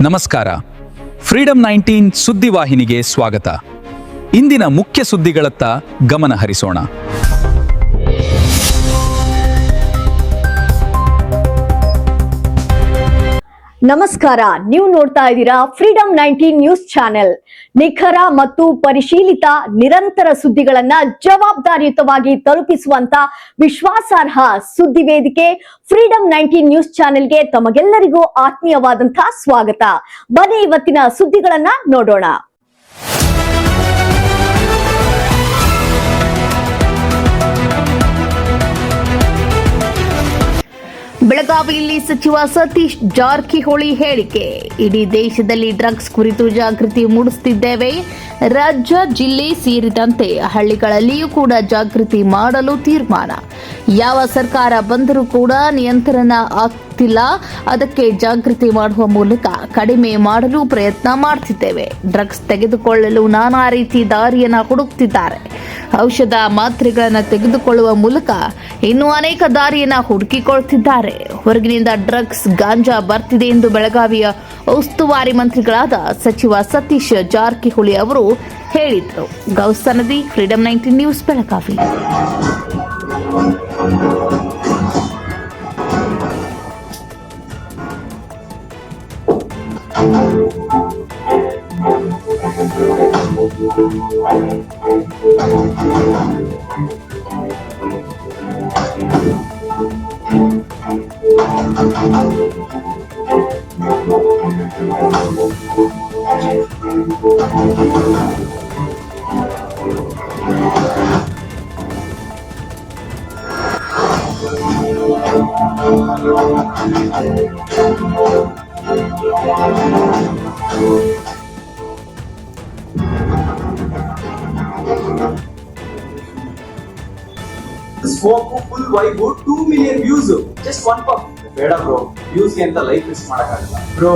ನಮಸ್ಕಾರ. ಫ್ರೀಡಂ 19 ಸುದ್ದಿವಾಹಿನಿಗೆ ಸ್ವಾಗತ. ಇಂದಿನ ಮುಖ್ಯ ಸುದ್ದಿಗಳತ್ತ ಗಮನ ಹರಿಸೋಣ. ನಮಸ್ಕಾರ, ನೀವು ನೋಡ್ತಾ ಇದ್ದೀರಾ ಫ್ರೀಡಂ 19 ನ್ಯೂಸ್ ಚಾನೆಲ್. ನಿಖರ ಮತ್ತು ಪರಿಶೀಲಿತ ನಿರಂತರ ಸುದ್ದಿಗಳನ್ನ ಜವಾಬ್ದಾರಿಯುತವಾಗಿ ತಲುಪಿಸುವಂತ ವಿಶ್ವಾಸಾರ್ಹ ಸುದ್ದಿ ವೇದಿಕೆ ಫ್ರೀಡಂ 19 ನ್ಯೂಸ್ ಚಾನೆಲ್ಗೆ ತಮಗೆಲ್ಲರಿಗೂ ಆತ್ಮೀಯವಾದಂತಹ ಸ್ವಾಗತ. ಬನ್ನಿ ಇವತ್ತಿನ ಸುದ್ದಿಗಳನ್ನ ನೋಡೋಣ. ಬೆಳಗಾವಿಯಲ್ಲಿ ಸಚಿವ ಸತೀಶ್ ಜಾರಕಿಹೊಳಿ ಹೇಳಿಕೆ. ಇಡೀ ದೇಶದಲ್ಲಿ ಡ್ರಗ್ಸ್ ಕುರಿತು ಜಾಗೃತಿ ಮೂಡಿಸುತ್ತಿದ್ದೇವೆ. ರಾಜ್ಯ, ಜಿಲ್ಲೆ ಸೇರಿದಂತೆ ಹಳ್ಳಿಗಳಲ್ಲಿಯೂ ಕೂಡ ಜಾಗೃತಿ ಮಾಡಲು ತೀರ್ಮಾನ. ಯಾವ ಸರ್ಕಾರ ಬಂದರೂ ಕೂಡ ನಿಯಂತ್ರಣ ಆಗ್ತಿಲ್ಲ. ಅದಕ್ಕೆ ಜಾಗೃತಿ ಮಾಡುವ ಮೂಲಕ ಕಡಿಮೆ ಮಾಡಲು ಪ್ರಯತ್ನ ಮಾಡುತ್ತಿದ್ದೇವೆ. ಡ್ರಗ್ಸ್ ತೆಗೆದುಕೊಳ್ಳಲು ನಾನಾ ರೀತಿ ದಾರಿಯನ್ನ ಹುಡುಕ್ತಿದ್ದಾರೆ. ಔಷಧ, ಮಾತ್ರೆಗಳನ್ನು ತೆಗೆದುಕೊಳ್ಳುವ ಮೂಲಕ ಇನ್ನೂ ಅನೇಕ ದಾರಿಯನ್ನ ಹುಡುಕಿಕೊಳ್ತಿದ್ದಾರೆ. ಹೊರಗಿನಿಂದ ಡ್ರಗ್ಸ್, ಗಾಂಜಾ ಬರ್ತಿದೆ ಎಂದು ಬೆಳಗಾವಿಯ ಉಸ್ತುವಾರಿ ಮಂತ್ರಿಗಳಾದ ಸಚಿವ ಸತೀಶ್ ಜಾರಕಿಹೊಳಿ ಅವರು ಹೇಳಿದರು. Ghouse Sanadi, freedom 19 news, Belagavi. Smoke full vibe 2 million views just one pump. ಬೇಡ ಬ್ರೋ, ವ್ಯೂಸ್ ಗೆ ಅಂತ ಲೈಫ್ ಮಿಸ್ ಮಾಡಕ್ಕಾಗಲ್ಲ bro.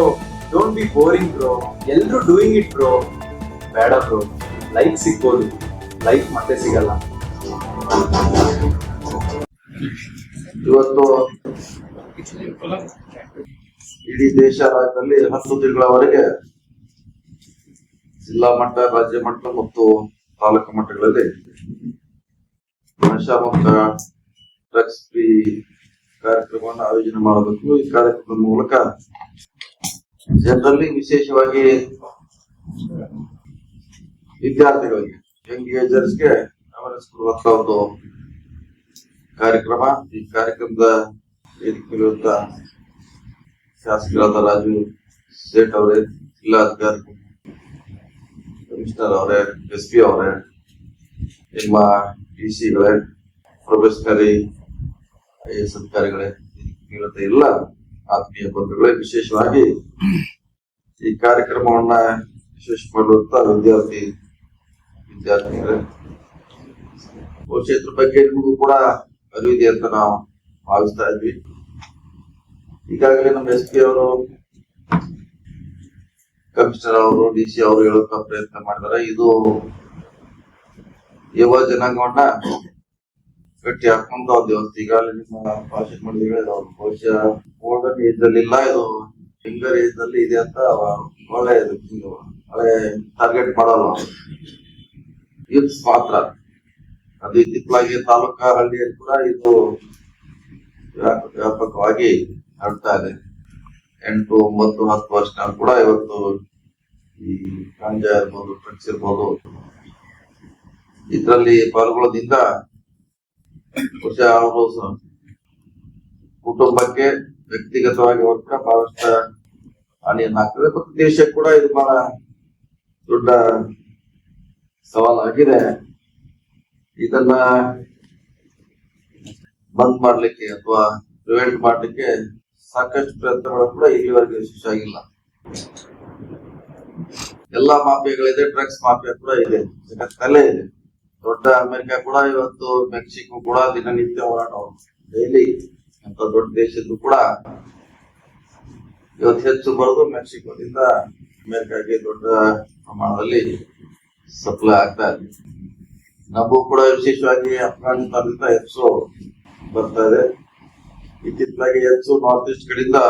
Don't be boring bro, ಎಲ್ಲರೂ ಡೂಯಿಂಗ್ ಇಟ್ ಬ್ರೋ. ಬೇಡ ಬ್ರೋ, ಲೈಫ್ ಸಿಗ್ಬೋದು, ಲೈಫ್ ಮತ್ತೆ ಸಿಗಲ್ಲ. ಇವತ್ತು ಇಡೀ ದೇಶ ರಾಜ್ಯದಲ್ಲಿ 10 ತಿಂಗಳವರೆಗೆ ಜಿಲ್ಲಾ ಮಟ್ಟ, ರಾಜ್ಯ ಮಟ್ಟ ಮತ್ತು ತಾಲೂಕು ಮಟ್ಟಗಳಲ್ಲಿ ನಶಾ ಮುಕ್ತ ಡ್ರಗ್ಸ್ ಫ್ರೀ ಕಾರ್ಯಕ್ರಮವನ್ನು ಆಯೋಜನೆ ಮಾಡಬೇಕು. ಈ ಕಾರ್ಯಕ್ರಮದ ಮೂಲಕ ಜನರಲ್ಲಿ, ವಿಶೇಷವಾಗಿ ವಿದ್ಯಾರ್ಥಿಗಳಿಗೆ, ಯಂಗ್ ಏಜರ್ಸ್ಗೆ ಅವೇರ್ನೆಸ್ ಕೊಡುವಂತ ಒಂದು ಕಾರ್ಯಕ್ರಮ. ಈ ಕಾರ್ಯಕ್ರಮದ ವೇದಿಕೆಯಿರುವಂತ ಶಾಸಕರಾದ ರಾಜು ಸೇಠ್ ಅವರೇ, ಜಿಲ್ಲಾಧಿಕಾರಿ ಕಮಿಷನರ್ ಅವರೇ, SP ಅವರೇ, ನಿಮ್ಮ DC-ಗಳೇ, ಪ್ರೊಫೆಷನರಿ IAS ಅಧಿಕಾರಿಗಳೇ, ಎಲ್ಲ ಆತ್ಮೀಯ ಬಂಧುಗಳೇ, ವಿಶೇಷವಾಗಿ ಈ ಕಾರ್ಯಕ್ರಮವನ್ನ ವಿಶೇಷ ಮಾಡುವಂತ ವಿದ್ಯಾರ್ಥಿಗಳೇ, ಬಹುಶಃ ಇದ್ರ ಬಗ್ಗೆ ನಿಮಗೂ ಕೂಡ ಅರಿವಿದೆ ಅಂತ ನಾವು ಭಾವಿಸ್ತಾ ಇದ್ವಿ. ಈಗಾಗಲೇ ನಮ್ಮ SP ಅವರು, ಕಮಿಷನರ್ ಅವರು, DC ಅವರು ಹೇಳುವಂತ ಪ್ರಯತ್ನ ಮಾಡಿದ್ದಾರೆ. ಇದು ಯುವ ಜನಾಂಗವನ್ನ ಗಟ್ಟಿ ಹಾಕೊಂಡು ಒಂದು ವ್ಯವಸ್ಥೆ ಈಗಾಗಲೇ ನಿಮ್ಮ ಭಾಷೆ ಮಾಡಿದ್ರೆ ಹೇಳಿದವರು. ಬಹುಶಃ ಮೋಡರ್ನ್ ಏಜ್ ಅಲ್ಲಿ ಇಲ್ಲ, ಇದು ಫಿಂಗರ್ ಏಜ್ ಅಲ್ಲಿ ಇದೆ ಅಂತ ಒಳ್ಳೆ ಟಾರ್ಗೆಟ್ ಮಾಡಲ್ಲ, ಯೂತ್ಸ್ ಮಾತ್ರ. ಅದು ಇತ್ತಿತ್ತಲಾಗಿ ತಾಲೂಕಾ ಹಳ್ಳಿಯಲ್ಲಿ ಕೂಡ ಇದು ವ್ಯಾಪಕವಾಗಿ ಹರಡ್ತಾ ಇದೆ. 8, 9, 10 ವರ್ಷ ಕೂಡ ಇವತ್ತು ಈ ಗಾಂಜಾ ಇರ್ಬೋದು, ಡ್ರಗ್ಸ್ ಇರ್ಬೋದು, ಇದರಲ್ಲಿ ಪಾಲ್ಗೊಳ್ಳೋದ್ರಿಂದ ಬಹುಶಃ ಅವರು ಕುಟುಂಬಕ್ಕೆ, ವ್ಯಕ್ತಿಗತವಾಗಿ ಅವ್ರ ಬಹಳಷ್ಟು ಹಾನಿಯನ್ನ ಆಗ್ತದೆ. ಮತ್ತು ದೇಶಕ್ಕೆ ಕೂಡ ಇದು ಬಹಳ ದೊಡ್ಡ ಸವಾಲಾಗಿದೆ. ಇದನ್ನ ಬಂದ್ ಮಾಡ್ಲಿಕ್ಕೆ ಅಥವಾ ಪ್ರಿವೆಂಟ್ ಮಾಡ್ಲಿಕ್ಕೆ ಸಾಕಷ್ಟು ಪ್ರಯತ್ನಗಳು ಕೂಡ ಇಲ್ಲಿವರೆಗೆ ಯಶಸ್ವಿ ಆಗಿಲ್ಲ. ಎಲ್ಲಾ ಮಾಫಿಯಾಗಳಿದೆ, ಡ್ರಗ್ಸ್ ಮಾಫಿಯಾ ಕೂಡ ಇದೆ, ಜಗತ್ತಲ್ಲೇ ಇದೆ. ದೊಡ್ಡ ಅಮೆರಿಕ ಕೂಡ ಇವತ್ತು, ಮೆಕ್ಸಿಕೋ ಕೂಡ ದಿನನಿತ್ಯ ಹೋರಾಟ ಡೈಲಿ ಅಂತ ದೊಡ್ಡ ದೇಶದ್ದು ಕೂಡ ಇವತ್ತು ಹೆಚ್ಚು ಬರೋದು ಮೆಕ್ಸಿಕೋದಿಂದ ಅಮೆರಿಕಾಗೆ ದೊಡ್ಡ ಪ್ರಮಾಣದಲ್ಲಿ ಸಪ್ಲೈ ಆಗ್ತಾ ಇದೆ. ನಮಗೂ ಕೂಡ ವಿಶೇಷವಾಗಿ ಅಫ್ಘಾನಿಸ್ತಾನದಿಂದ ಹೆಚ್ಚು ಬರ್ತಾ ಇದೆ. ಇತ್ತಿತ್ತಲಾಗಿ ಹೆಚ್ಚು ನಾರ್ತ್ ಈಸ್ಟ್ ಕಡೆಯಿಂದ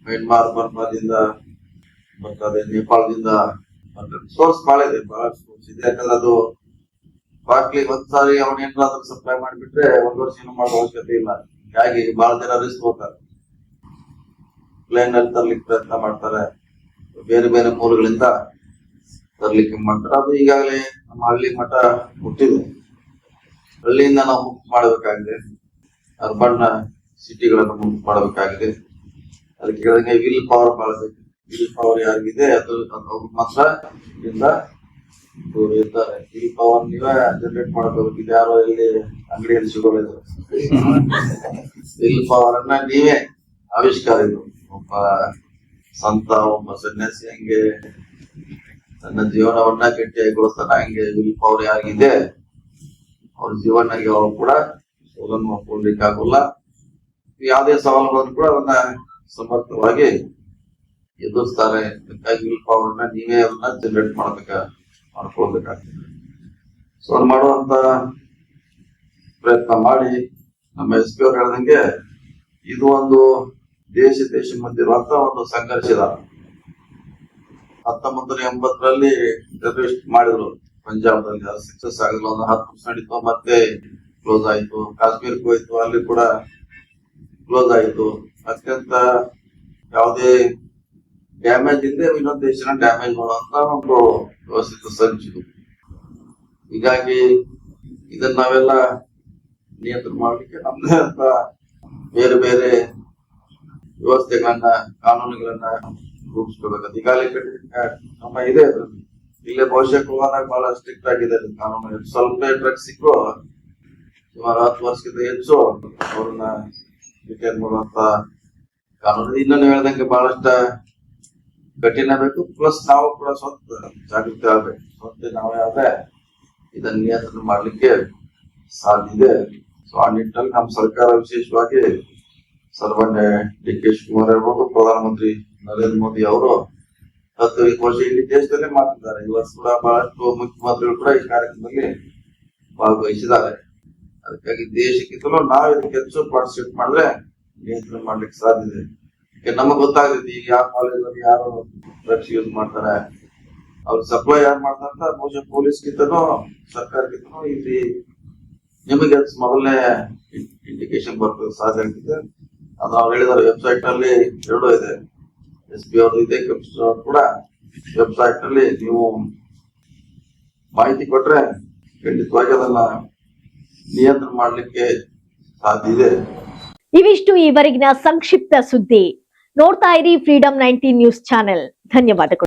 ಮ್ಯಾನ್ಮಾರ್, ಬರ್ಮಾದಿಂದ ಬರ್ತದೆ, ನೇಪಾಳದಿಂದ ಸೋರ್ಸ್ ಬಹಳ ಇದೆ, ಬಹಳ ಸೋರ್ಸ್ ಇದೆ. ಯಾಕಂದ್ರೆ ಅದು ಬಾಟ್ಲಿ ಒಂದ್ಸಾರಿ ಅವನೇನಾದ್ರೂ ಸಪ್ಲೈ ಮಾಡಿಬಿಟ್ರೆ 1 ವರ್ಷ ಏನು ಮಾಡೋ ಅವಶ್ಯಕತೆ ಇಲ್ಲ. ಹೀಗಾಗಿ ಬಹಳ ಜನ ರಿಸ್ಕ್ ಹೋಗ್ತಾರೆ, ಪ್ಲೇನ್ ಅಲ್ಲಿ ತರ್ಲಿಕ್ಕೆ ಪ್ರಯತ್ನ ಮಾಡ್ತಾರೆ, ಬೇರೆ ಬೇರೆ ಮೂಲಗಳಿಂದ ತರ್ಲಿಕ್ಕೆ ಮಾಡ್ತಾರೆ. ಅದು ಈಗಾಗಲೇ ನಮ್ಮ ಹಳ್ಳಿ ಮಠ ಮುಟ್ಟಿದೆ. ಹಳ್ಳಿಯಿಂದ ನಾವು ಮುಕ್ತ ಮಾಡಬೇಕಾಗಿದೆ, ಅರ್ಬನ್ ಸಿಟಿಗಳನ್ನು ಮುಕ್ತ ಮಾಡಬೇಕಾಗಿದೆ. ಅದಕ್ಕೆ ಹೇಳಿದಂಗೆ ವಿಲ್ ಪವರ್ ಬಹಳ ಬೇಕು. ವಿಲ್ ಪವರ್ ಯಾರಿಗಿದೆ ಅದು ಅವ್ರು ಮಾತ್ರ ಇದರಿಂದ ದೂರ ಇರ್ತಾರೆ. ವಿಲ್ ಪವರ್ ನೀವೇ ಜನರೇಟ್ ಮಾಡಬೇಕು. ಇದು ಯಾರೋ ಇಲ್ಲಿ ಅಂಗಡಿಯಲ್ಲಿ ಸಿಗೋಲ್ಲ. ವಿಲ್ ಪವರ್ ಅನ್ನ ನೀವೇ ಆವಿಷ್ಕಾರಿಗಳು. ಒಬ್ಬ ಸಂತ, ಒಬ್ಬ ಸನ್ಯಾಸಿ ಹಂಗೆ ತನ್ನ ಜೀವನವನ್ನ ಗಟ್ಟಿಯಾಗಿಗೊಳಿಸ್ತಾನ, ಹಂಗೆ ವಿಲ್ ಪವರ್ ಯಾರಿಗಿದೆ ಅವ್ರ ಜೀವನಕ್ಕೆ ಅವರು ಕೂಡ ಸೋಲನ್ನು ಒಪ್ಕೊಳ್ಳಿಕ್ಕೆ ಆಗೋಲ್ಲ. ಯಾವುದೇ ಸವಾಲುಗಳನ್ನು ಕೂಡ ಅದನ್ನ ಸಮರ್ಥವಾಗಿ ಎದುರಿಸ್ತಾರೆ. ಅದಕ್ಕಾಗಿ ವಿಲ್ ಪವರ್ ನ ನೀವೇ ಅದನ್ನ ಜನರೇಟ್ ಮಾಡ್ಕೊಳ್ಬೇಕಾಗ್ತದೆ. ಸೊ ಅದು ಮಾಡುವಂತ ಪ್ರಯತ್ನ ಮಾಡಿ ನಮ್ಮ ಎಸ್ ಪಿ ಅವ್ರು ಹೇಳ್ದಂಗೆ ಇದು ಒಂದು ದೇಶ ಮಧ್ಯೆ ಇರುವಂತ ಒಂದು ಸಂಘರ್ಷದ 1980ರಲ್ಲಿ ಟೆರರಿಸ್ಟ್ ಮಾಡಿದ್ರು ಪಂಜಾಬ್ದಲ್ಲಿ. ಸಕ್ಸಸ್ ಆಗಿಲ್ಲ, ಒಂದು 10% ನಡೀತು, ಮತ್ತೆ ಕ್ಲೋಸ್ ಆಯ್ತು. ಕಾಶ್ಮೀರಕ್ಕೆ ಹೋಯ್ತು, ಅಲ್ಲಿ ಕೂಡ ಕ್ಲೋಸ್ ಆಯ್ತು. ಅತ್ಯಂತ ಯಾವುದೇ ಡ್ಯಾಮೇಜ್ ಇಲ್ಲದೆ ಇನ್ನೊಂದು ದೇಶನ ಡ್ಯಾಮೇಜ್ ಮಾಡುವಂತ ಒಂದು ವ್ಯವಸ್ಥಿತ ಸಂಚಿತು. ಹೀಗಾಗಿ ಇದನ್ನ ನಾವೆಲ್ಲ ನಿಯಂತ್ರಣ ಮಾಡ್ಲಿಕ್ಕೆ ನಮ್ದೇ ಅಂತ ಬೇರೆ ಬೇರೆ ವ್ಯವಸ್ಥೆಗಳನ್ನ, ಕಾನೂನುಗಳನ್ನ ರೂಪಿಸ್ಕೋಬೇಕಾಗುತ್ತೆ. ಈಗಾಗಲೇ ನಮ್ಮ ಇದೆ ಅದ್ರಲ್ಲಿ. ಇಲ್ಲೇ ಬಹುಶಃ ಕೋಲಾರಾಗ ಬಹಳ ಸ್ಟ್ರಿಕ್ಟ್ ಆಗಿದೆ ಕಾನೂನು. ಸ್ವಲ್ಪ ಡ್ರಗ್ಸ್ ಸಿಕ್ಕೋ ಸುಮಾರು 10 ವರ್ಷಕ್ಕಿಂತ ಹೆಚ್ಚು ಅವ್ರನ್ನ ಡಿಟೈನ್ ಮಾಡುವಂತ ಕಾನೂನು. ಇನ್ನೊಂದು ಹೇಳ್ದಂಗೆ ಬಹಳಷ್ಟು ಕಠಿಣ ಬೇಕು. ಪ್ಲಸ್ ನಾವು ಕೂಡ ಸ್ವಂತ ಜಾಗೃತಿ ಆಗ್ಬೇಕು. ಸ್ವಂತ ನಾವೇ ಆದ್ರೆ ಇದನ್ನ ನಿಯಂತ್ರಣ ಮಾಡ್ಲಿಕ್ಕೆ ಸಾಧ್ಯ ಇದೆ. ಸೊ ಆ ನಿಟ್ಟಿನಲ್ಲಿ ನಮ್ಮ ಸರ್ಕಾರ ವಿಶೇಷವಾಗಿ ಸನ್ಮಾನ್ಯ ಡಿ.ಕೆ. ಶಿವಕುಮಾರ್ ಇರ್ಬೋದು, ಪ್ರಧಾನಮಂತ್ರಿ ನರೇಂದ್ರ ಮೋದಿ ಅವರು 10 ವರ್ಷ ಇಡೀ ದೇಶದಲ್ಲೇ ಮಾಡ್ತಿದ್ದಾರೆ. ಈ ವರ್ಷ ಕೂಡ ಬಹಳಷ್ಟು ಮುಖ್ಯಮಂತ್ರಿಗಳು ಕೂಡ ಈ ಕಾರ್ಯಕ್ರಮದಲ್ಲಿ ಭಾಗವಹಿಸಿದ್ದಾರೆ. ಅದಕ್ಕಾಗಿ ದೇಶಕ್ಕಿಂತಲೂ ನಾವು ಇದಕ್ಕೆ ಹೆಚ್ಚು ಪಾರ್ಟಿಸಿಪೇಟ್ ಮಾಡಿದ್ರೆ ನಿಯಂತ್ರಣ ಮಾಡ್ಲಿಕ್ಕೆ ಸಾಧ್ಯ ಇದೆ. ನಮಗ್ ಗೊತ್ತಾಗ್ತೈತಿ ಈಗ ಯಾವ ಕಾಲೇಜಲ್ಲಿ ಯಾರು ಡ್ರಗ್ಸ್ ಯೂಸ್ ಮಾಡ್ತಾರೆ, ಅವ್ರ ಸಪ್ಲೈ ಯಾರು ಮಾಡ್ತಾರೆ ಅಂತ. ಬಹುಶಃ ಪೊಲೀಸ್ಗಿಂತನೂ ಸರ್ಕಾರಕ್ಕಿಂತನೂ ಇಲ್ಲಿ ನಿಮಗೆ ಮೊದಲನೇ ಇಂಡಿಕೇಶನ್ ಬರ್ತದೆ, ಸಾಧ್ಯ ಆಗ್ತಿದೆ. ಅದು ಅವ್ರು ಹೇಳಿದಾರೆ ವೆಬ್ಸೈಟ್ ನಲ್ಲಿ 2 ಇದೆ, ಎಸ್ ಪಿ ಅವ್ರದ್ದು ಇದೆ, ಕಮಿಷನರ್ ಕೂಡ ವೆಬ್ಸೈಟ್ ನಲ್ಲಿ ನೀವು ಮಾಹಿತಿ ಕೊಟ್ರೆ ಖಂಡಿತವಾಗಿ ಅದನ್ನ ನಿಯಂತ್ರಣ ಮಾಡ್ಲಿಕ್ಕೆ ಸಾಧ್ಯ ಇದೆ. ಇವಿಷ್ಟು ಈವರೆಗಿನ ಸಂಕ್ಷಿಪ್ತ ಸುದ್ದಿ. ನೋಡ್ತಾ ಇರಿ ಫ್ರೀಡಂ 19 ನ್ಯೂಸ್ ಚಾನೆಲ್. ಧನ್ಯವಾದಗಳು.